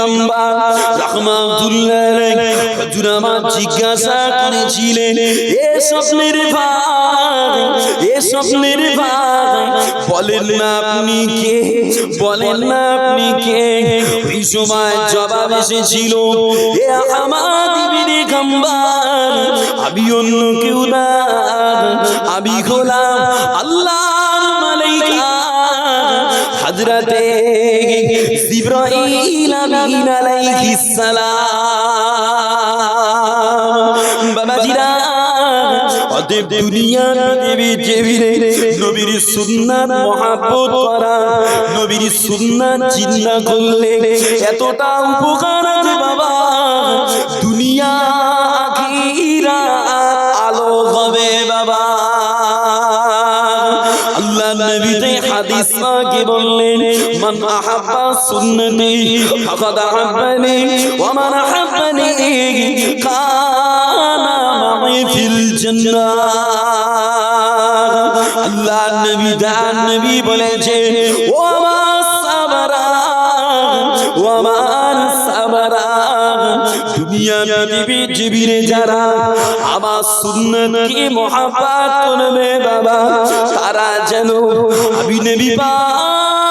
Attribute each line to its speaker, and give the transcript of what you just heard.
Speaker 1: পয়গম্বর রাহমাতুল্লাহ আলাইহি হুজুর আমার জিজ্ঞাসা করেছিলেন, এ স্বপ্নের ভাই, এ স্বপ্নের ভাই, বলেন না আপনি কে, বলেন না আপনি কে? ওই সময় জবাব এসেছিল, এ আহমদ ইবনে হাম্বল, আমি অন্য কেউ না, আমি গোলাম আল্লাহর মালাইকা হযরতে জিবরাইল আমিন আলাইহিস সালাম। বাবাজিরা, অতএব দুনিয়া পৃথিবীতে নবীর সুন্নাত মহব্বত করা, নবীর সুন্নাত জিন্দা করলে এতটা উপকার আছে বাবা, দুনিয়া আখিরাত আলো হবে বাবা। আল্লাহ নবী তে হাদিস পাকে বললেন, মান আহাব্বা সুন্নতি ফাকাদ আহাব্বানি ওয়া মান আহাব্বানি কানা মা'i ফিল জান্নাহ। আল্লাহ নবী দান নবী বলেছে, ওয়া মান সাবারা, ওয়া মান সাবারা, দুনিয়া পৃথিবীতে যারা আমার সুন্নতকে মহব্বত করবে বাবা, তারা যেন আমি নবী পাক